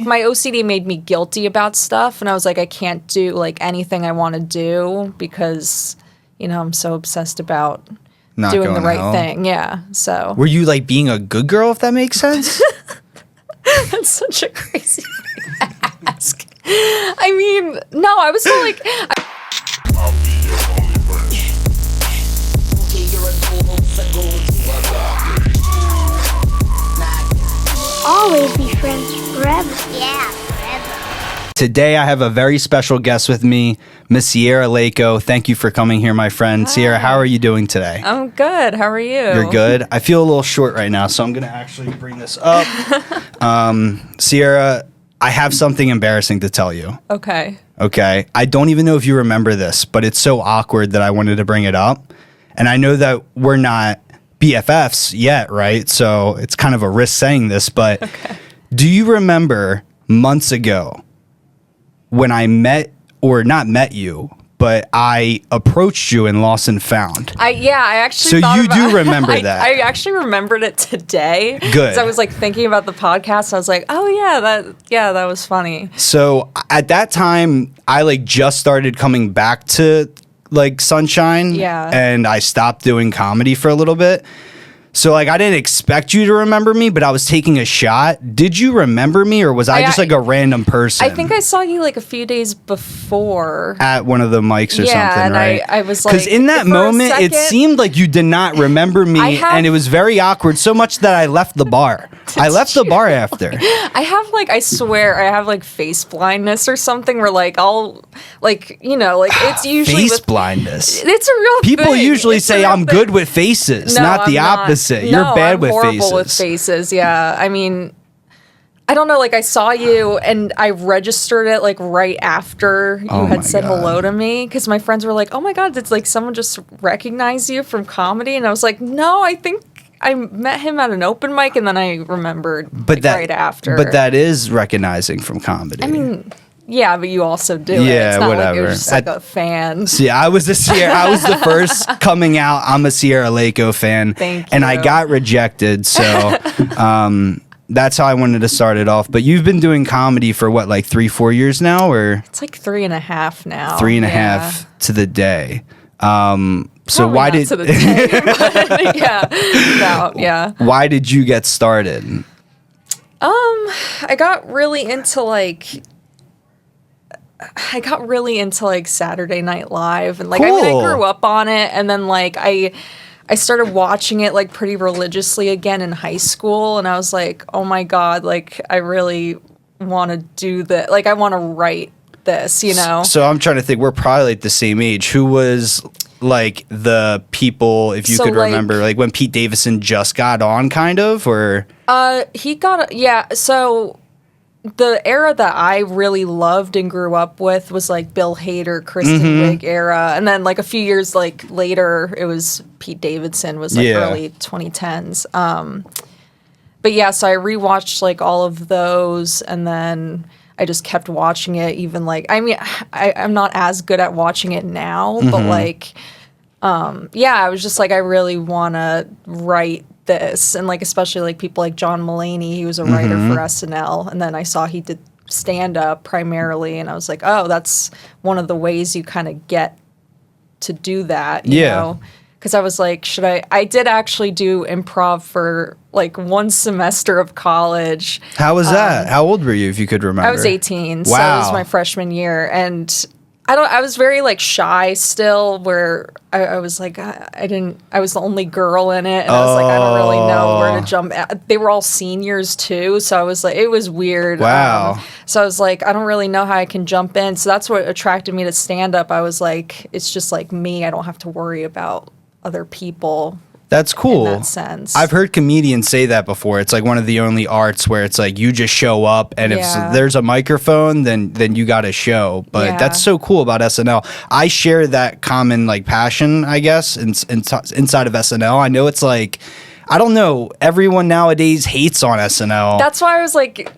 My OCD made me guilty about stuff, and I was like, I can't do like anything I want to do because, you know, I'm so obsessed about Not doing the going to right hell. thing. Yeah. So Were you like being a good girl, if that makes sense? that's such a crazy thing to ask. I mean, no, I was still like, Always be friends forever. Yeah, forever. Today I have a very special guest with me, Miss Sierra Layko. Thank you for coming here, my friend. Hi. Sierra, how are you doing today? I'm good. How are you? You're good? I feel a little short right now, so I'm going to actually bring this up. Sierra, I have something embarrassing to tell you. Okay. Okay? I don't even know if you remember this, but it's so awkward that I wanted to bring it up. And I know that we're not BFFs yet, right? So it's kind of a risk saying this, but do you remember months ago when I met, or not met you, but I approached you in Lost and Found? I actually. So thought you about, do remember that? I actually remembered it today. Good. Because I was like thinking about the podcast. I was like, oh that was funny. So at that time, I like just started coming back to like Sunshine. Yeah. And I stopped doing comedy for a little bit. So like I didn't expect you to remember me, but I was taking a shot. Did you remember me, or was I just like a random person? I think I saw you like a few days before at one of the mics or something, and right? I was like, because in that for a moment, it second- seemed like you did not remember me, and it was very awkward. So much that I left the bar. I left the bar after. I have like, I swear, I have like face blindness or something where like I'll like, you know, like it's usually Face with, blindness. It's a real People thing. usually It's a say real I'm thing. good with faces, No, not the I'm not. opposite. No, You're bad I'm with horrible faces. with faces. Yeah, I mean, I don't know. Like I saw you, and I registered it like right after you Oh had my said God. hello to me, because my friends were like, "Oh my God, did like someone just recognize you from comedy?" And I was like, "No, I think I met him at an open mic," and then I remembered right after. But that is recognizing from comedy. I mean, yeah, but you also do it. Yeah, It's not like whatever. you're just like a fan. See, I was I was the first coming out. I'm a Sierra Layko fan. Thank And I you. got rejected, so that's how I wanted to start it off. But you've been doing comedy for what, like 3-4 years now, or It's like 3.5 now. 3.5 to the day? So Probably why not did to the day, but yeah. why did you get started? I got really into like Saturday Night Live, and like I mean, Cool. I grew up on it, and then like I started watching it like pretty religiously again in high school, and I was like, oh my God, like I really want to do that. Like I want to write this, you know? So I'm trying to think. We're probably like the same age. Who was like the people, if you So, could like- remember, like when Pete Davidson just got on, kind of, or He got, yeah, so the era that I really loved and grew up with was like Bill Hader, Kristen Wiig era, and then like a few years like later it was Pete Davidson, was like Yeah. early 2010s. But yeah, so I rewatched like all of those, and then I just kept watching it. Even like, I mean, I'm not as good at watching it now, but like, yeah, I was just like, I really want to write this, and like especially like people like John Mulaney, he was a writer for SNL, and then I saw he did stand up primarily, and I was like, oh, that's one of the ways you kind of get to do that, you know? Because I was like, I did actually do improv for like one semester of college. how was that? How old were you, if you could remember? I was 18, so it Wow. was my freshman year, and I was very like shy still, where I was like, I was the only girl in it, and I was like, I don't really know where to jump at. They were all seniors too, so I was like, it was weird. Wow. So I was like, I don't really know how I can jump in. So that's what attracted me to stand up. I was like, it's just like me. I don't have to worry about other people. That's cool. In that sense. I've heard comedians say that before. It's like one of the only arts where it's like you just show up, and Yeah. if there's a microphone, then you got to show. But Yeah. that's so cool about SNL. I share that common like passion, I guess, inside of SNL. I know it's like, I don't know, everyone nowadays hates on SNL. That's why I was like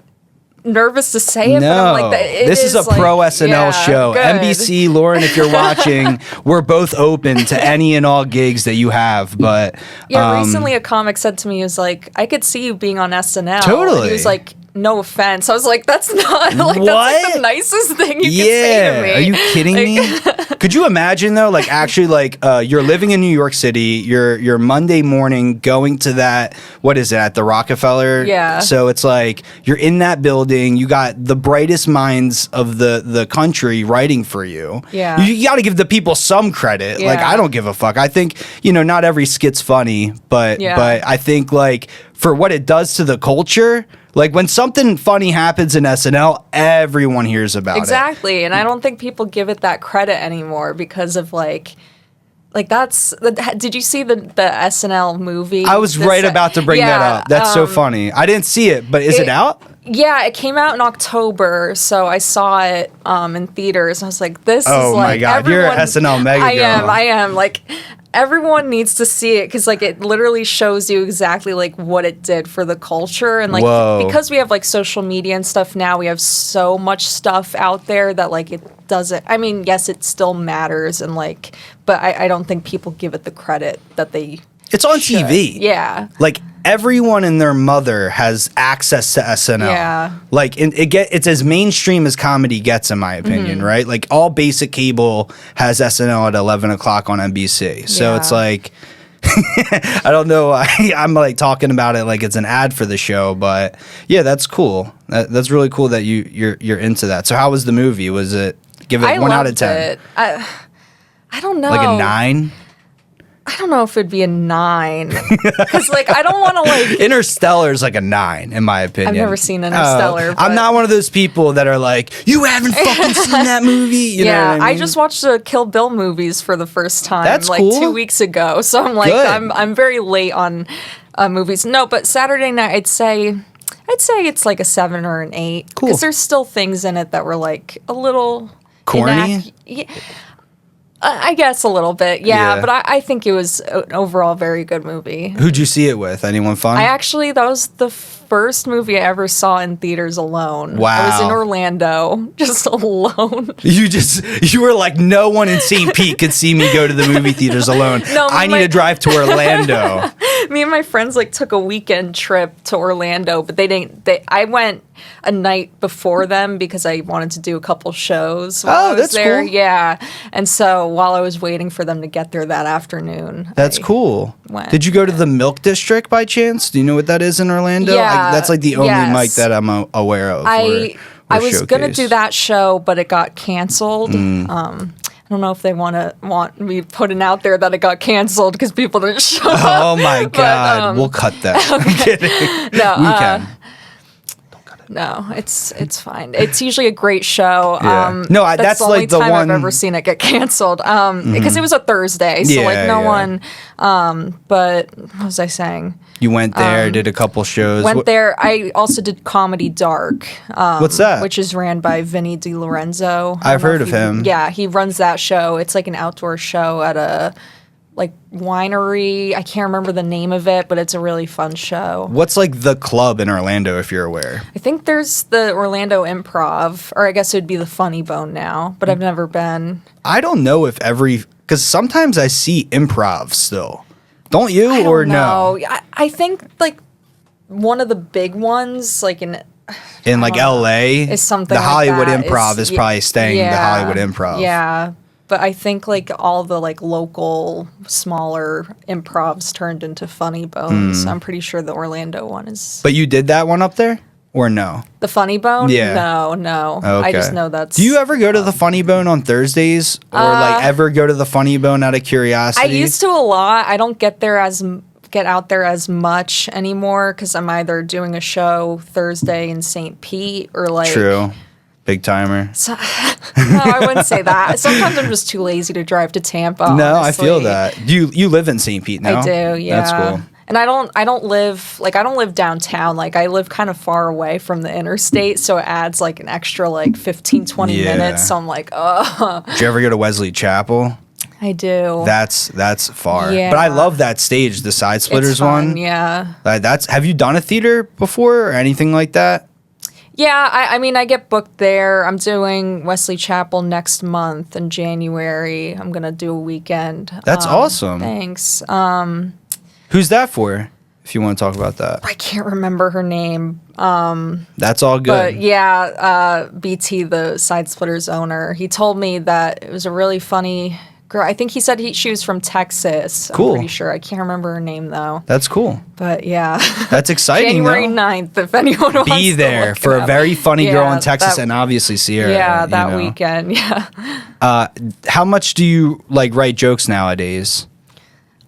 nervous to say it, but No, I'm like, this is a like, pro SNL yeah, show. good. NBC, Lauren, if you're watching, we're both open to any and all gigs that you have. But Yeah, recently a comic said to me, he was like, I could see you being on SNL. Totally. And he was like, No offense. I was like, that's not like What? that's like the nicest thing you can say to me. Are you kidding me? Could you imagine though, like actually like you're living in New York City, you're Monday morning going to that, what is it, at the Rockefeller? Yeah. So it's like you're in that building, you got the brightest minds of the country writing for you. Yeah. You got to give the people some credit. Yeah. Like I don't give a fuck. I think, not every skit's funny, but I think like for what it does to the culture, like when something funny happens in SNL, everyone hears about it. Exactly. And I don't think people give it that credit anymore because of like that's did you see the SNL movie? I was right about to bring that up. That's so funny. I didn't see it, but is it out? Yeah, it came out in October, so I saw it in theaters. I was like, this is like, oh my God, you're an SNL mega girl. I am. Like, everyone needs to see it because like it literally shows you exactly like what it did for the culture. And like because we have like social media and stuff now, we have so much stuff out there that like it doesn't, I mean, yes, it still matters and like, but I don't think people give it the credit that they It's on should. TV. Yeah. Like everyone and their mother has access to SNL. Yeah. Like it's as mainstream as comedy gets, in my opinion, right? Like all basic cable has SNL at 11 o'clock on NBC. So it's like, I don't know. I'm like talking about it like it's an ad for the show, but yeah, that's cool. That's really cool that you're into that. So how was the movie? Was it, give it 1 out of 10? I don't know. Like a 9? I don't know if it'd be a 9 because like I don't want to like Interstellar is like a 9 in my opinion. I've never seen Interstellar. I'm not one of those people that are like, you haven't fucking seen that movie. You know what I mean? just watched the Kill Bill movies for the first time That's like cool. 2 weeks ago. So I'm like Good. I'm very late on movies. No, but Saturday Night I'd say it's like a 7 or an 8 Cool. because there's still things in it that were like a little Corny? I guess a little bit, yeah. Yeah. But I think it was an overall very good movie. Who'd you see it with? Anyone fun? That was the first movie I ever saw in theaters alone. Wow. I was in Orlando, just alone. You were like, no one in St. Pete could see me go to the movie theaters alone. No, I need to drive to Orlando. Me and my friends like took a weekend trip to Orlando, but I went a night before them because I wanted to do a couple shows while I was that's there. cool. Yeah. And so while I was waiting for them to get there that afternoon. That's cool. went. Did you go to the Milk District by chance? Do you know what that is in Orlando? Yeah, That's like the only yes. mic that I'm aware of. I was gonna showcased. do that show, but it got canceled. Mm. I don't know if they want me putting out there that it got canceled because people didn't show up. Oh my But, God, we'll cut that. I'm kidding. No, we can. no, it's fine. It's usually a great show. Yeah. No, that's the only like the time one- I've ever seen it get canceled. Because it was a Thursday, so like Yeah, no yeah. one. But what was I saying? You went there, did a couple shows. Went there. I also did Comedy Dark. What's that? Which is ran by Vinny DiLorenzo. I've heard of him. Yeah, he runs that show. It's like an outdoor show at a like winery. I can't remember the name of it, but it's a really fun show. What's like the club in Orlando, if you're aware? I think there's the Orlando Improv, or I guess it would be the Funny Bone now, but I've never been. I don't know if because sometimes I see improv still. Don't you I or don't no? know. I think like one of the big ones, like in In like LA, is something the like Hollywood that. Improv is probably staying the Hollywood Improv. Yeah. But I think like all the like local smaller improvs turned into Funny Bones. I'm pretty sure the Orlando one is But you did that one up there or no? the Funny Bone. Yeah. No. Okay. I just know that's. Do you ever go to the Funny Bone on Thursdays or like ever go to the Funny Bone out of curiosity? I used to a lot. I don't get out there as much anymore because I'm either doing a show Thursday in St. Pete or like. True. Big timer. So, no, I wouldn't say that. Sometimes I'm just too lazy to drive to Tampa. No, I honestly. feel that. You live in St. Pete now? I do, yeah. That's cool. And I don't live downtown. Like I live kind of far away from the interstate, so it adds like an extra like 15, 20 Yeah. minutes. So I'm like, oh. Did you ever go to Wesley Chapel? I do. That's far. Yeah. But I love that stage, the Side Splitters it's fun, one. yeah. Have you done a theater before or anything like that? Yeah, I mean, I get booked there. I'm doing Wesley Chapel next month in January. I'm going to do a weekend. That's awesome. Thanks. Who's that for? if you want to talk about that. I can't remember her name. That's all good. But yeah, BT, the Side Splitters owner, he told me that it was a really funny girl. I think he said she was from Texas. Cool. I'm pretty sure. I can't remember her name though. That's cool. But yeah. That's exciting. January though. 9th, if anyone wants Be to there look for it a up. very funny girl Yeah, in Texas that- and obviously Sierra. Yeah, that you know. weekend. Yeah. How much do you like write jokes nowadays?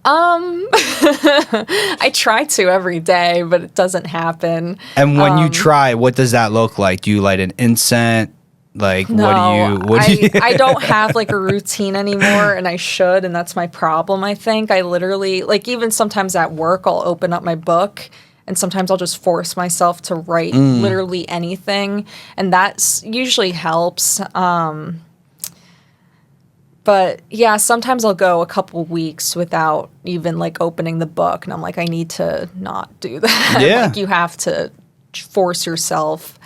I try to every day, but it doesn't happen. And when you try, what does that look like? Do you light an incense? Like, No, what do you? I don't have like a routine anymore, and I should, and that's my problem, I think. I literally, like, even sometimes at work, I'll open up my book, and sometimes I'll just force myself to write literally anything, and that usually helps. But yeah, sometimes I'll go a couple weeks without even like opening the book, and I'm like, I need to not do that. Yeah. Like, you have to force yourself.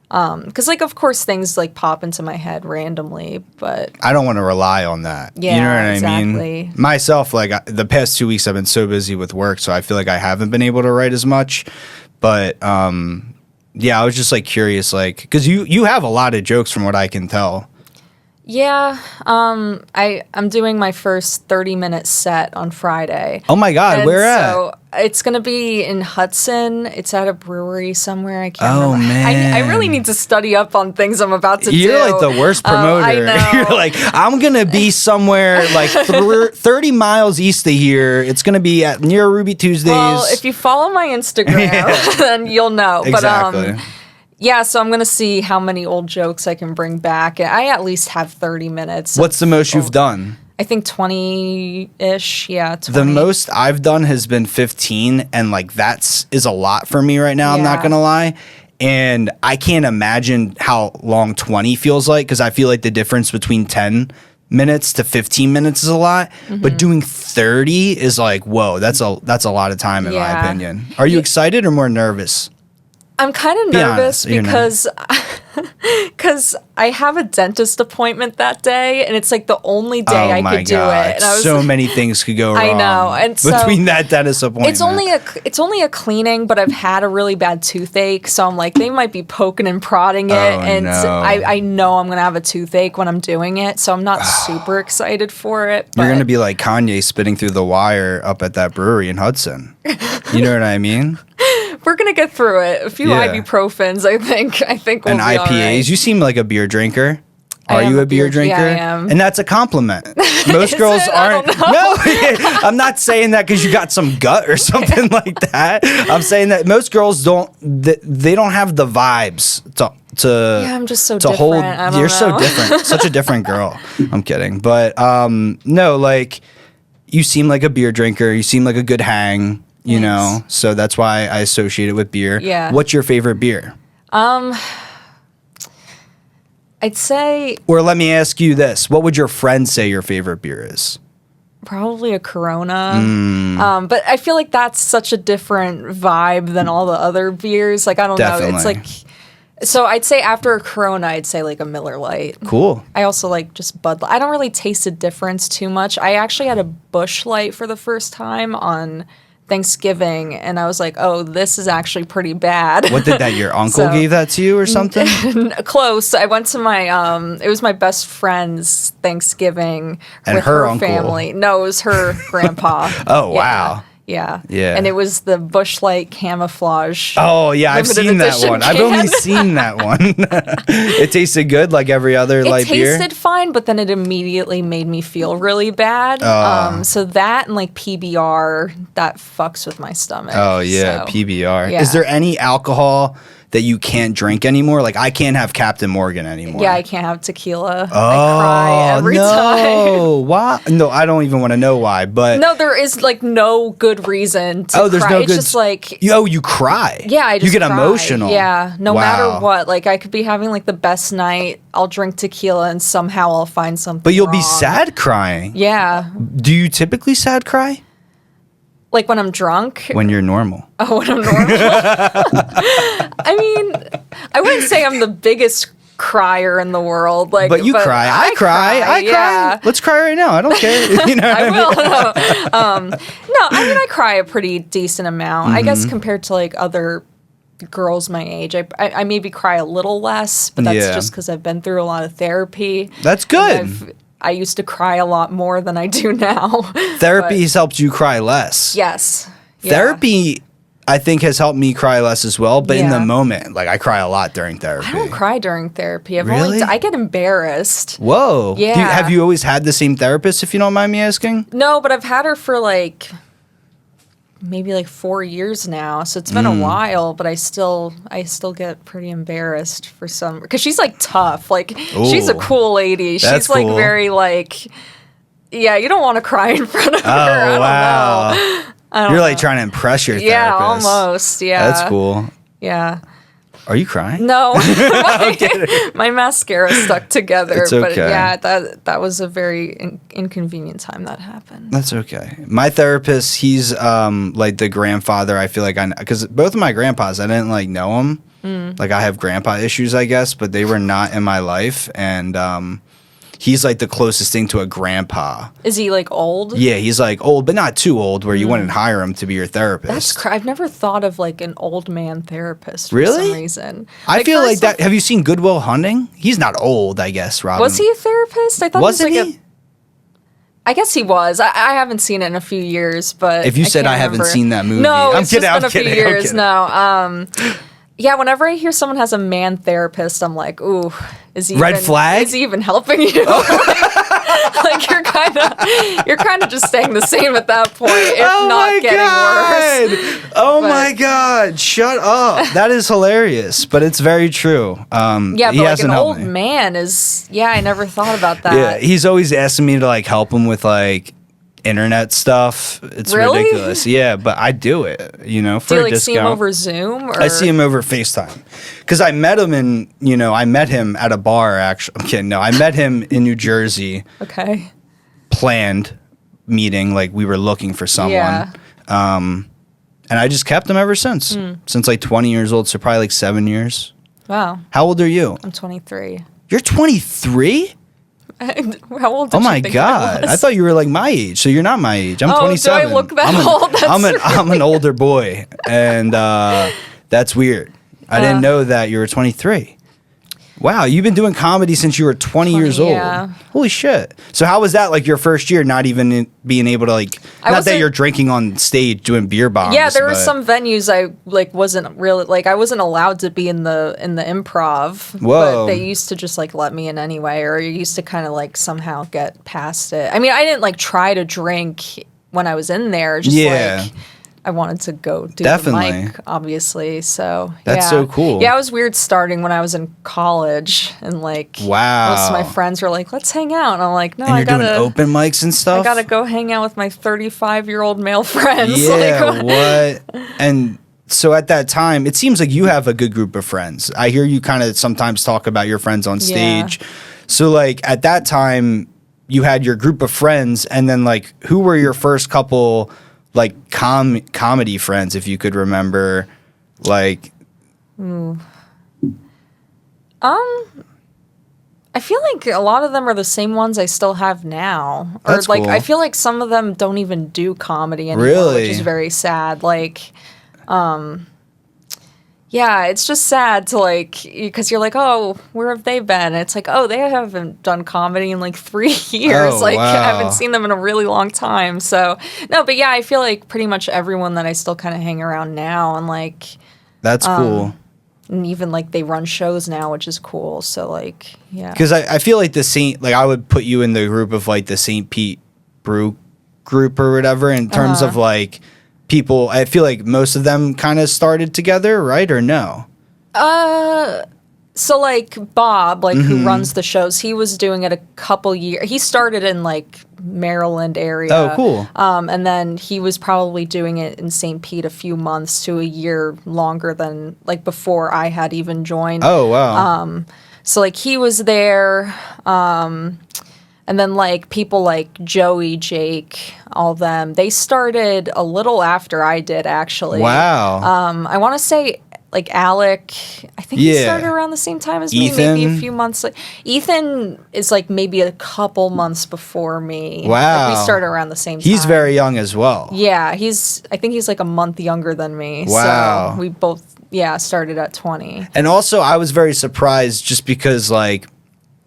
Because, like, of course, things, like, pop into my head randomly, but... I don't want to rely on that. Yeah, you know what I mean? exactly. Myself, like, the past 2 weeks I've been so busy with work, so I feel like I haven't been able to write as much. But, yeah, I was just, like, curious, like... Because you have a lot of jokes from what I can tell. Yeah, I'm doing my first 30-minute set on Friday. Oh, my God, And where at? so it's going to be in Hudson. It's at a brewery somewhere. I can't Oh, remember. man. I really need to study up on things I'm about to do. You're like the worst promoter. I know. You're like, I'm going to be somewhere like 30 miles east of here. It's going to be at near Ruby Tuesdays. Well, if you follow my Instagram, then you'll know. Exactly. But, yeah, so I'm going to see how many old jokes I can bring back. I at least have 30 minutes. What's the most you've done? I think 20-ish. Yeah, 20. The most I've done has been 15, and like is a lot for me right now. I'm not Yeah. gonna lie, and I can't imagine how long 20 feels like because I feel like the difference between 10 minutes to 15 minutes is a lot, but doing 30 is like whoa, that's a lot of time in my Yeah. opinion. Are you excited or more nervous? I'm kind of Be nervous honest, you're because I have a dentist appointment that day, and it's like the only day I my could do God. it. And I was So many things could go wrong. I know, and so between that dentist appointment, it's only a cleaning, but I've had a really bad toothache, so I'm like they might be poking and prodding it, and no. I know I'm gonna have a toothache when I'm doing it, so I'm not super excited for it. You're but- gonna be like Kanye spitting through the wire up at that brewery in Hudson. You know what I mean? We're gonna get through it. A few Yeah. ibuprofens, I think we'll And be IPAs. all right. You seem like a beer drinker. I Are am you a a beer beer- drinker? yeah, I am. And that's a compliment. Most Is girls it? I aren't. don't No, I'm not saying that because you got some gut or something like that. I'm saying that most girls don't. They don't have the vibes to. Yeah, I'm just so to different. hold. I don't You're so know. different. Such a different girl. I'm kidding, but no, like you seem like a beer drinker. You seem like a good hang. You know, so that's why I associate it with beer. Yeah. What's your favorite beer? I'd say Or let me ask you this: what would your friends say your favorite beer is? probably a Corona. But I feel like that's such a different vibe than all the other beers. Like, I don't know. It's Definitely. like, so I'd say after a Corona, I'd say like a Miller Lite. Cool. I also like just Bud Light. I don't really taste a difference too much. I actually had a Busch Light for the first time on Thanksgiving, and I was like, oh, this is actually pretty bad. What did that? Your uncle So- gave that to you or something? Close. I went to my it was my best friend's Thanksgiving And with her her uncle. family. No, it was her grandpa. Oh, Yeah. wow. Yeah. Yeah. And it was the Busch Light camouflage. Oh yeah, I've Limited seen that edition one. I've only can. seen that one. It tasted good like every other It light beer. tasted fine, but then it immediately made me feel really bad. Oh. So that and like PBR, that fucks with my stomach. Oh yeah, So, PBR. yeah. Is there any alcohol that you can't drink anymore? Like I can't have Captain Morgan anymore. Yeah, I can't have tequila. Oh, I cry every time. no. Why? No, I don't even want to know why. But No, there is like no good reason to there's cry. no It's good. just like you cry. yeah, I just you get cry. emotional. Yeah, no Wow. matter what. Like I could be having like the best night. I'll drink tequila and somehow I'll find something. But you'll be wrong. sad crying. Yeah, Do you typically sad cry like when I'm drunk. when you're normal? Oh, when I'm normal. I mean, I wouldn't say I'm the biggest crier in the world. Like, but you cry. I cry. Yeah. Let's cry right now. I don't care. You know what I I mean? will. No, I mean, I cry a pretty decent amount. I guess compared to like other girls my age, I maybe cry a little less, but that's just because I've been through a lot of therapy. That's good. I used to cry a lot more than I do now. Therapy has helped you cry less. Yes. Yeah. Therapy, I think, has helped me cry less as well. But in the Yeah. moment, like I cry a lot during therapy. I don't cry during therapy. Really? I get embarrassed. Whoa. Yeah. Have you always had the same therapist, if you don't mind me asking? No, but I've had her for like maybe like 4 years now, so it's been a while. But I still get pretty embarrassed for some, because she's like tough. Like she's a Ooh. cool lady. That's She's like cool. very like, yeah, you don't want to cry in front of her. Oh, I don't wow. know. You're like trying to impress your Yeah, therapist. almost. Yeah, That's cool. Yeah. Are you crying? No, my mascara stuck together. It's But okay. yeah, that was a very inconvenient time that happened. That's okay. My therapist, he's like the grandfather. I feel like because both of my grandpas, I didn't like know them. Like I have grandpa issues, I guess, but they were not in my life, and he's like the closest thing to a grandpa. Is he like old? Yeah, he's like old, but not too old where you wouldn't hire him to be your therapist. I've never thought of like an old man therapist for Really? some reason. I feel like first that. Have you seen Goodwill Hunting? He's not old, I guess, Robin. Was he a therapist? I thought Wasn't he was like he? I guess he was. I haven't seen it in a few years, but If you said can't I haven't remember. seen that movie. No, I'm it's kidding, just I'm been a few kidding, I'm years. kidding. No, yeah. Whenever I hear someone has a man therapist, I'm like, ooh, is he Red flag? Is he even helping you? Like you're kind of just staying the same at that point, if not getting worse. Oh But- my god! Shut up. That is hilarious, but it's very true. Yeah, he but like hasn't an helped old me. man is. Yeah, I never thought about that. Yeah, he's always asking me to like help him with like internet stuff. It's Really? ridiculous. Yeah, but I do it. You know, for Do you a like discount. see him over Zoom? Or? I see him over FaceTime because I met him I met him at a bar. Actually, I'm kidding. No, I met him in New Jersey. Okay. Planned meeting, like we were looking for someone. Yeah. And I just kept him ever since. Since like 20 years old, so probably like 7 years. Wow. How old are you? I'm 23. You're 23? How old? Did Oh my you think god! I I thought you were like my age, so you're not my age. I'm Oh, do I 27. look that old? That's I'm an older boy, and that's weird. I didn't know that you were 23. Wow, you've been doing comedy since you were 20 years old. yeah. Holy shit! So how was that? Like your first year, not even being able to like, I not that wasn't- you're drinking on stage doing beer bombs. Yeah, there were but- some venues I like wasn't really like I wasn't allowed to be in the improv. Whoa. But they used to just like let me in anyway, or you used to kind of like somehow get past it. I mean, I didn't like try to drink when I was in there. Just Yeah. like I wanted to go do Definitely. the mic, obviously. So That's yeah. so cool. Yeah, it was weird starting when I was in college, and like Wow. most of my friends were like, "Let's hang out," and I'm like, "No, And I you're gotta." doing open mics and stuff. I gotta go hang out with my 35-year-old male friends. Yeah, Like, what? And so at that time, it seems like you have a good group of friends. I hear you kind of sometimes talk about your friends on stage. So like at that time, you had your group of friends, and then like who were your first couple like comedy friends, if you could remember? Like, I feel like a lot of them are the same ones I still have now. Or That's like cool. I feel like some of them don't even do comedy anymore, Really? which is very sad. Like yeah, it's just sad to like because you're like, "Oh, where have they been?" And it's like, "Oh, they haven't done comedy in like 3 years." Oh, like I wow. haven't seen them in a really long time. So, no, but yeah, I feel like pretty much everyone that I still kind of hang around now and like that's cool. and even like they run shows now, which is cool. So like, yeah. Because I feel like I would put you in the group of like the St. Pete Brew group or whatever in terms of like people. I feel like most of them kind of started together, right? Or no? So like Bob, like Mm-hmm. who runs the shows, he was doing it a couple years. He started in like Maryland area. Oh, cool. And then he was probably doing it in St. Pete a few months to a year longer than like before I had even joined. Oh, wow. So like he was there. And then like people like Joey, Jake, all them, they started a little after I did actually. Wow. I want to say like Alec, I think he Yeah. started around the same time as me, Ethan. maybe a few months. Ethan is like maybe a couple months before me. Wow. Like, we started around the same time. He's very young as well. Yeah, I think he's like a month younger than me. Wow. So we both, started at 20. And also, I was very surprised just because, like,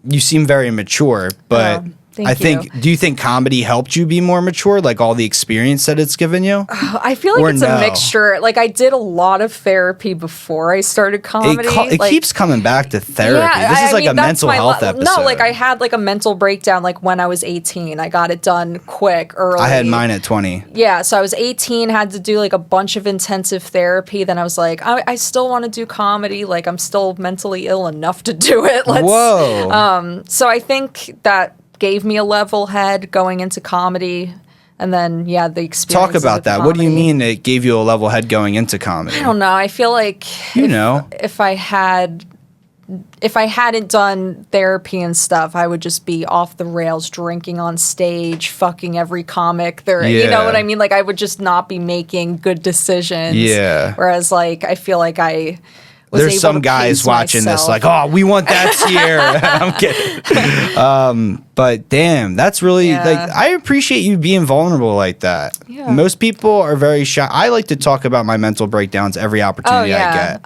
you seem very mature, but do you think comedy helped you be more mature, like all the experience that it's given you? I feel like it's a mixture. Like, I did a lot of therapy before I started comedy. It keeps coming back to therapy. Yeah, this is like a mental health episode. No, like I had like a mental breakdown like when I was 18. I got it done quick, early. I had mine at 20. Yeah, so I was 18, had to do like a bunch of intensive therapy. Then I was like, I still want to do comedy. Like, I'm still mentally ill enough to do it. Whoa. So I think that gave me a level head going into comedy. And then, the experience. Talk about that. What do you mean it gave you a level head going into comedy? I don't know. I feel like if I hadn't done therapy and stuff, I would just be off the rails, drinking on stage, fucking every comic there. Yeah. You know what I mean? Like, I would just not be making good decisions. Yeah. Whereas, like, I feel like I was There's able some to guys pace watching myself. this like, oh, we want that tier. I'm kidding. But damn, that's really like, I appreciate you being vulnerable like that. Yeah. Most people are very shy. I like to talk about my mental breakdowns every opportunity I get.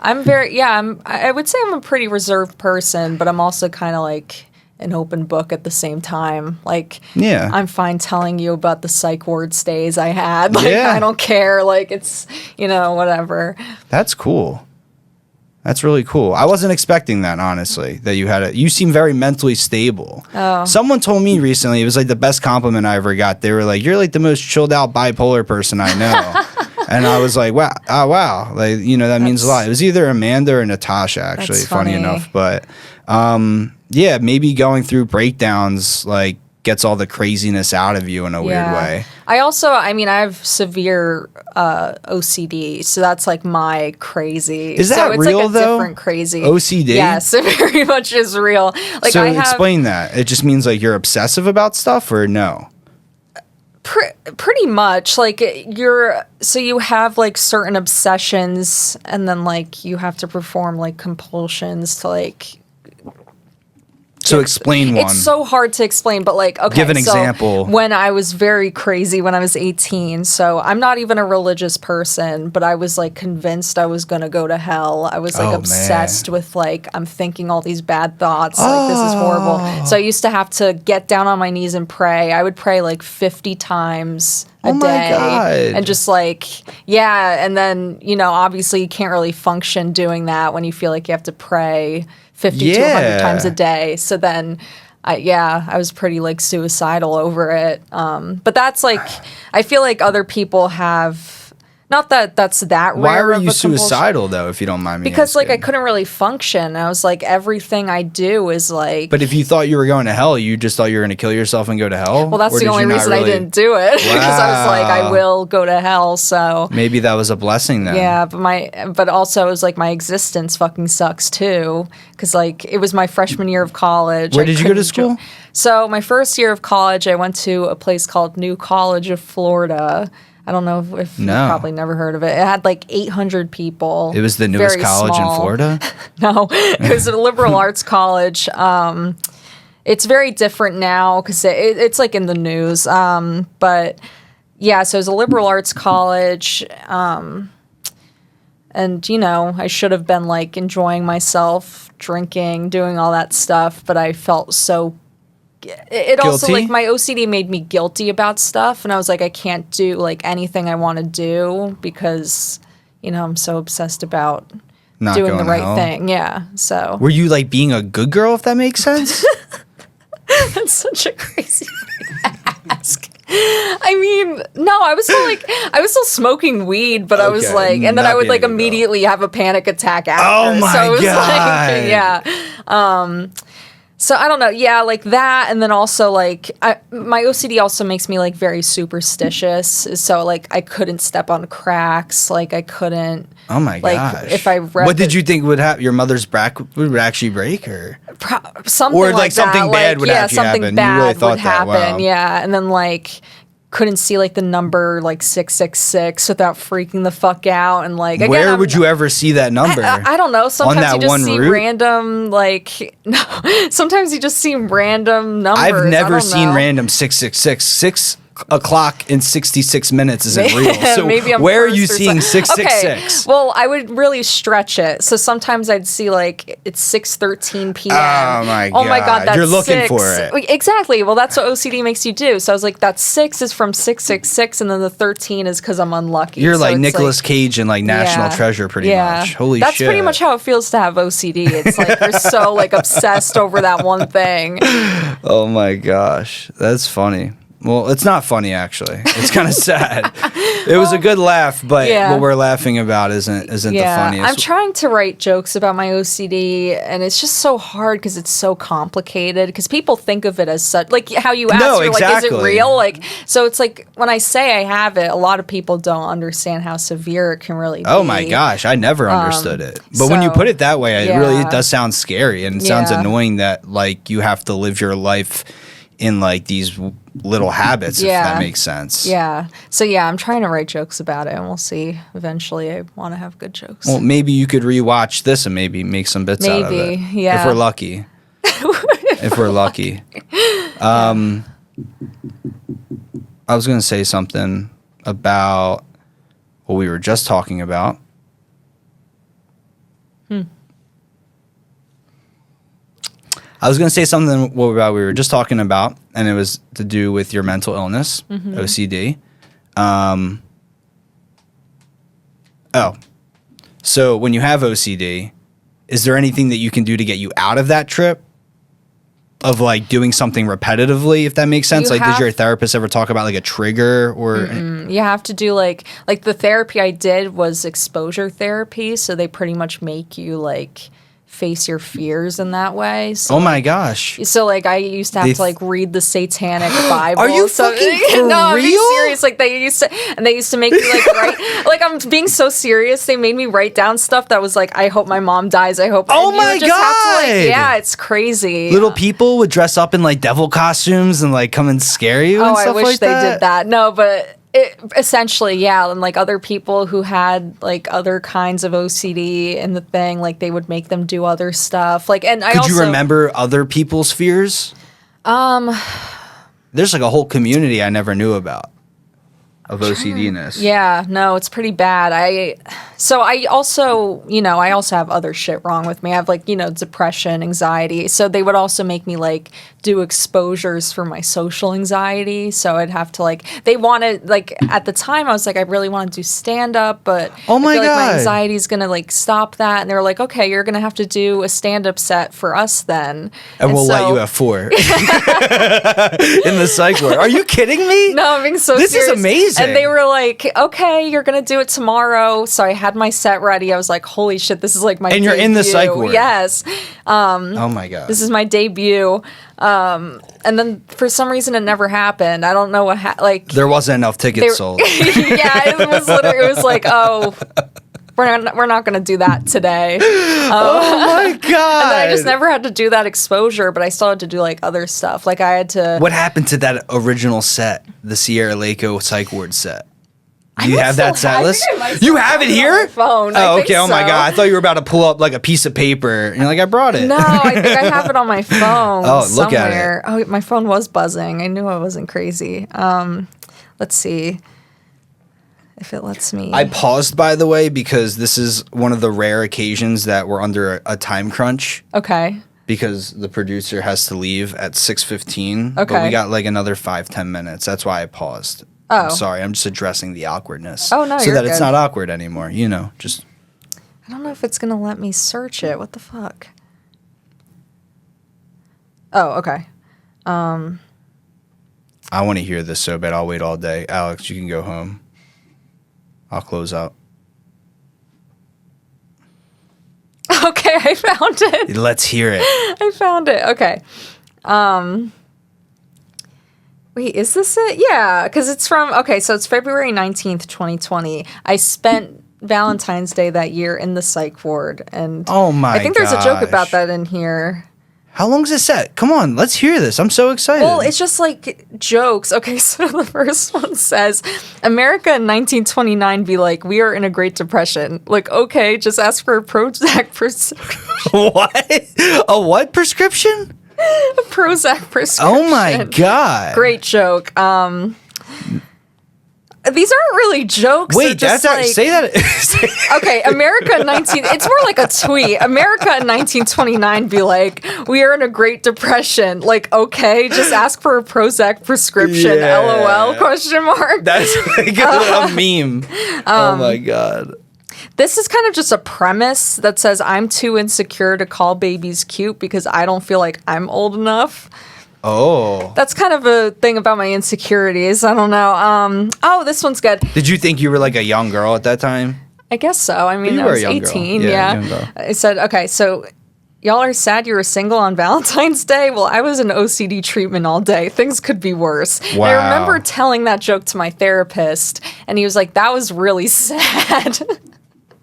I would say I'm a pretty reserved person, but I'm also kind of like an open book at the same time. Like, I'm fine telling you about the psych ward stays I had. Like, I don't care. Like, it's, whatever. That's cool. That's really cool. I wasn't expecting that, honestly, that you seem very mentally stable. Oh. Someone told me recently, it was like the best compliment I ever got. They were like, you're like the most chilled out bipolar person I know. And I was like, wow. Like, that means a lot. It was either Amanda or Natasha, actually, funny enough. But maybe going through breakdowns, like, gets all the craziness out of you in a weird way. I have severe OCD, so that's like my crazy. Is that it's real, like a though? different crazy. OCD? Yes, it very much is real. Like, so explain that. It just means like you're obsessive about stuff, or no? Pretty much. Like, you have like certain obsessions, and then like you have to perform like compulsions to like. So explain one. It's so hard to explain, but like, okay. Give an example. When I was very crazy when I was 18, so I'm not even a religious person, but I was like convinced I was going to go to hell. I was like obsessed with like, I'm thinking all these bad thoughts. Like, this is horrible. So I used to have to get down on my knees and pray. I would pray like 50 times a day. God. And just like, and then, obviously you can't really function doing that when you feel like you have to pray 50 to 100 times a day. So then, I was pretty like suicidal over it. But that's like, I feel like other people have. Not that that's that rare. Why were of you a compulsion. suicidal though, if you don't mind me Because asking? like I couldn't really function. I was like, everything I do is like. But if you thought you were going to hell, you just thought you were going to kill yourself and go to hell? Well, that's the only reason I didn't do it. Because I was like, I will go to hell. So maybe that was a blessing then. Yeah, but also it was like my existence fucking sucks too. Because like it was my freshman year of college. Where did you go to school? So my first year of college, I went to a place called New College of Florida. I don't know if you've probably never heard of it. It had like 800 people. It was the newest college in Florida? No, it was a liberal arts college. It's very different now because it's like in the news. But yeah, so it was a liberal arts college. And, I should have been like enjoying myself, drinking, doing all that stuff. But I felt so it also like my OCD made me guilty about stuff, and I was like, I can't do like anything I want to do because I'm so obsessed about not doing the right hell. thing. Yeah. So were you like being a good girl, if that makes sense? That's such a crazy thing to ask. I mean, no, I was still smoking weed, but I was like, and then I would like immediately have a panic attack after. Oh my so it was God. Like, yeah. So I don't know. Yeah, like that. And then also like my OCD also makes me like very superstitious. So like I couldn't step on cracks. Like I couldn't. Oh my gosh. If I read what did you think would happen? Your mother's back would actually break, or something or like like something that. bad would actually something happen. bad You really thought would happen. that. Wow. Yeah. And then like couldn't see like the number like 666 without freaking the fuck out. And like, again, where would you ever see that number? I don't know. Sometimes that you just one see route? random like no. Sometimes you just see random numbers. I've never I don't seen know. random 666. 6 o'clock in 66 minutes isn't real. So Maybe I'm where are you cursed or seeing something. 666? Okay. Well, I would really stretch it. So sometimes I'd see like it's 6:13 p.m. Oh my God, that's You're looking 6. for it. Exactly. Well, that's what OCD makes you do. So I was like, that 6 is from 666, and then the 13 is because I'm unlucky. You're So like it's Nicolas Cage in like National yeah. Treasure pretty Yeah. much. Holy That's shit. pretty much how it feels to have OCD. It's like you're so like obsessed over that one thing. Oh my gosh. That's funny. Well, it's not funny actually. It's kind of sad. It was a good laugh, but Yeah. what we're laughing about isn't the funniest. I'm trying to write jokes about my OCD, and it's just so hard because it's so complicated. Because people think of it as such, like how you asked, No, you're like, is it exactly. real? Like, so it's like when I say I have it, a lot of people don't understand how severe it can really be. Oh my gosh, I never understood it. But when you so- put it that way, it really yeah. does sound scary, and it sounds Yeah. annoying that like you have to live your life in like these little habits, if Yeah. that makes sense. Yeah. So yeah, I'm trying to write jokes about it, and we'll see. Eventually, I want to have good jokes. Well, maybe you could rewatch this and maybe make some bits out of it. Maybe, yeah. If we're lucky. If we're lucky. I was going to say something about what we were just talking about. I was going to say something about we were just talking about, and it was to do with your mental illness, OCD. So when you have OCD, is there anything that you can do to get you out of that trip? Of like doing something repetitively, if that makes sense? You Like, did have- your therapist ever talk about like a trigger or? You have to do like the therapy I did was exposure therapy, so they pretty much make you like face your fears in that way. So Oh my gosh! So like I used to have They to like read the Satanic Bible. Are you so, fucking for no, I'm being real? serious. Like they used to make me like write. Like I'm being so serious. They made me write down stuff that was like, I hope my mom dies. I hope. Oh and you my would just have to, like, God! yeah, it's crazy. Little people would dress up in like devil costumes and like come and scare you. Oh, and I stuff wish like they that. did that. No, but essentially, yeah, and like other people who had like other kinds of OCD in the thing, like they would make them do other stuff. Like, and I Could also you remember other people's fears? There's like a whole community I never knew about of OCD-ness. Yeah, no, it's pretty bad. I also have other shit wrong with me. I have like, depression, anxiety. So they would also make me like do exposures for my social anxiety. So I'd have to like, they wanted like at the time I was like, I really want to do stand up, but Oh my I feel like God. my anxiety is going to like stop that. And they were like, okay, you're going to have to do a stand up set for us then. And we'll let so- you have 4 in the psych ward. Are you kidding me? No, I'm being so This is serious. amazing. And they were like, okay, you're going to do it tomorrow. So I had my set ready. I was like, holy shit, this is like my And you're in the debut. psych ward. Yes. Oh my God. This is my debut. And then for some reason it never happened. I don't know what There wasn't enough tickets sold. yeah, it was like, oh, we're not going to do that today. Oh my God. And then I just never had to do that exposure, but I still had to do like other stuff. Like I had to. What happened to that original set, the Sierra Layko psych ward set? Do you might have that still set have- I list? think I might You still have it have it on here? my phone. I Oh, think okay. Oh my so. God. I thought you were about to pull up like a piece of paper. And you're like, I brought it. No, I think I have it on my phone. Oh, look at it. somewhere. Oh, my phone was buzzing. I knew I wasn't crazy. Let's see if it lets me. I paused, by the way, because this is one of the rare occasions that we're under a time crunch. Okay. Because the producer has to leave at 6:15. But Okay. we got like another 5-10 minutes. That's why I paused. Oh. I'm sorry. I'm just addressing the awkwardness. Oh, no, so you're that it's good. not awkward anymore. Just I don't know if it's gonna let me search it. What the fuck? Oh, okay. I want to hear this so bad. I'll wait all day. Alex, you can go home. I'll close out. Okay, I found it. Let's hear it. I found it. Okay. Wait, is this it? Yeah, because it's from, okay, so it's February 19th, 2020. I spent Valentine's Day that year in the psych ward. And Oh my I think there's a joke gosh. about that in here. How long's this set? Come on, let's hear this. I'm so excited. Well, it's just like jokes. Okay, so the first one says, America in 1929 be like, we are in a Great Depression. Like, okay, just ask for a Prozac prescription. What? A what prescription? A Prozac prescription. Oh my God. Great joke. These aren't really jokes. Wait, just that's like, say that. okay, America in 19... It's more like a tweet. America in 1929 be like, we are in a Great Depression. Like, okay, just ask for a Prozac prescription. Yeah. LOL, question mark. That's like a meme. Oh my God. This is kind of just a premise that says I'm too insecure to call babies cute because I don't feel like I'm old enough. Oh. That's kind of a thing about my insecurities. I don't know. Oh, this one's good. Did you think you were like a young girl at that time? I guess so. I mean, You I were a was young girl. 18. Yeah, young Yeah. girl. I said, okay, so y'all are sad you were single on Valentine's Day? Well, I was in OCD treatment all day. Things could be worse. Wow. And I remember telling that joke to my therapist, and he was like, that was really sad.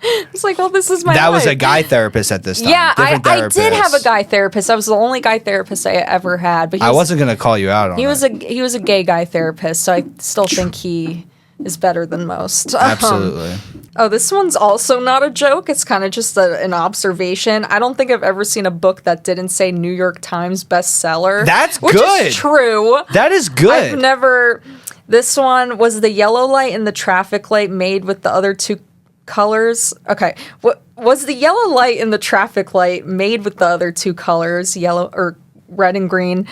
I was like, oh, this is my That life. was a guy therapist at this time. Yeah, I Different did have a therapist. guy therapist. I was the only guy therapist I ever had. But he I was, wasn't gonna call you out on he was it. he was a gay guy therapist, so I still think he is better than most. Absolutely. Oh, this one's also not a joke. It's kind of just an observation. I don't think I've ever seen a book that didn't say New York Times bestseller. That's which good. is true. That is good. I've never. This one was the yellow light and the traffic light made with the other two colors. Okay, what was the yellow light and the traffic light made with the other two colors, yellow or red and green?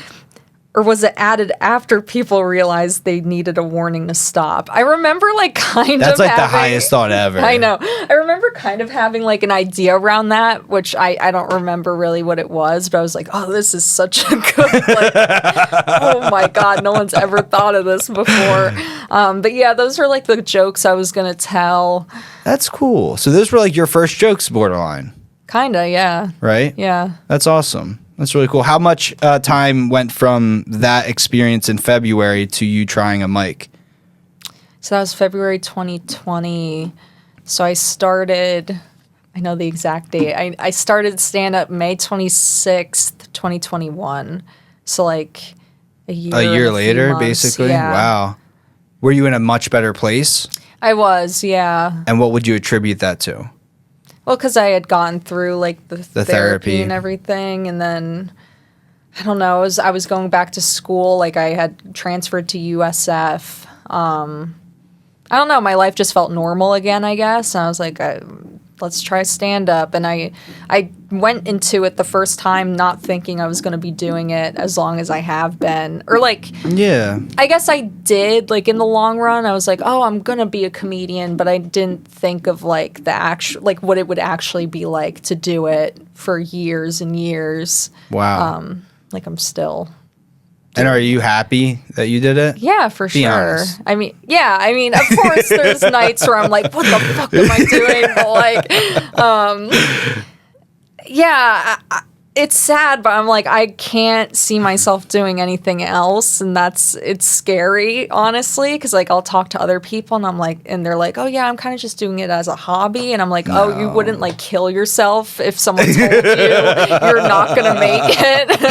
Or was it added after people realized they needed a warning to stop? I remember like That's like the highest thought ever. I know. I remember kind of having like an idea around that, which I don't remember really what it was, but I was like, oh, this is such a good, like, oh my God, no one's ever thought of this before. But yeah, those are like the jokes I was going to tell. That's cool. So those were like your first jokes, borderline, Kinda, yeah. right? Yeah. That's awesome. That's really cool. How much time went from that experience in February to you trying a mic? So that was February 2020. So I started, I know the exact date. I started stand-up May 26th, 2021. So like a year A year and few later, months. basically? Yeah. Wow. Were you in a much better place? I was, yeah. And what would you attribute that to? Well, because I had gone through like the therapy. therapy and everything, and then I don't know. I was going back to school. Like I had transferred to USF. I don't know. My life just felt normal again, I guess. And I was like, let's try stand up. And I went into it the first time not thinking I was going to be doing it as long as I have been, or like. Yeah. I guess I did, like, in the long run, I was like, oh, I'm gonna be a comedian, but I didn't think of, like, the actual, like, what it would actually be like to do it for years and years. Wow. Like, I'm still... And are you happy that you did it? Yeah, for Be sure. honest. I mean, of course, there's nights where I'm like, what the fuck am I doing? But, like, yeah, it's sad, but I'm like, I can't see myself doing anything else, and it's scary, honestly, because like I'll talk to other people, and I'm like, and they're like, oh yeah, I'm kind of just doing it as a hobby, and I'm like, oh, you wouldn't like kill yourself if someone told you you're not gonna make it.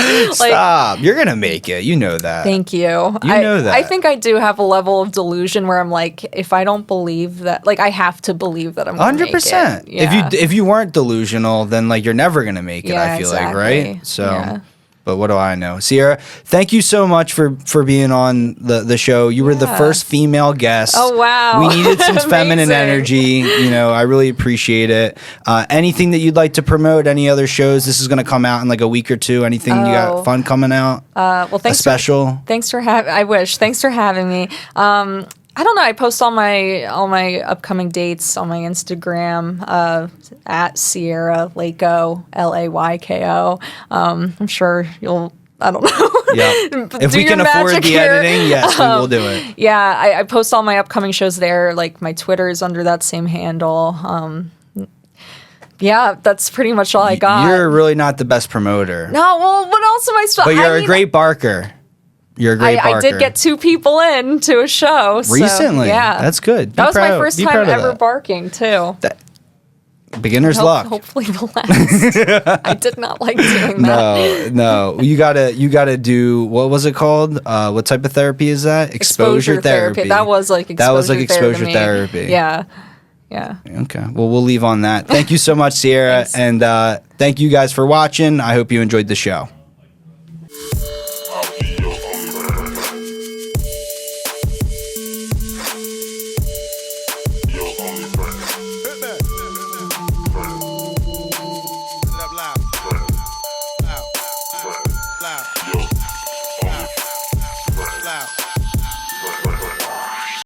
Like, Stop. You're going to make it. You know that. thank you. You know that. I think I do have a level of delusion where I'm like, if I don't believe that, like, I have to believe that I'm going to make it. 100%. Yeah. If you weren't delusional, then like you're never going to make it, Yeah, I feel like, exactly. right? So Yeah. But what do I know? Sierra, thank you so much for being on the show. You were the Yeah. first female guest. Oh, wow. We needed some feminine Amazing. energy. You know, I really appreciate it. Anything that you'd like to promote? Any other shows? This is going to come out in like a week or two. Anything you got Oh. fun coming out? Well, A thanks. special? Thanks for having. I wish. Thanks for having me. I don't know. I post all my upcoming dates on my Instagram at Sierra Layko, Layko. I'm sure you'll. I don't know. Yeah. If Do we can your afford magic the here. editing, yes, we will do it. Yeah, I post all my upcoming shows there. Like my Twitter is under that same handle. Yeah, that's pretty much all I got. You're really not the best promoter. No, well, what else am I supposed? But you're a great barker. You're a great barker. I did get 2 people in to a show so, recently. Yeah, That's good. That was my Be first proud time of ever that. barking too. Beginner's luck. Hopefully the last. I did not like doing that. No. You gotta do, what was it called? What type of therapy is that? Exposure therapy. That was like exposure therapy. Yeah. Okay. Well, we'll leave on that. Thank you so much, Sierra. Thanks. And thank you guys for watching. I hope you enjoyed the show. Yo.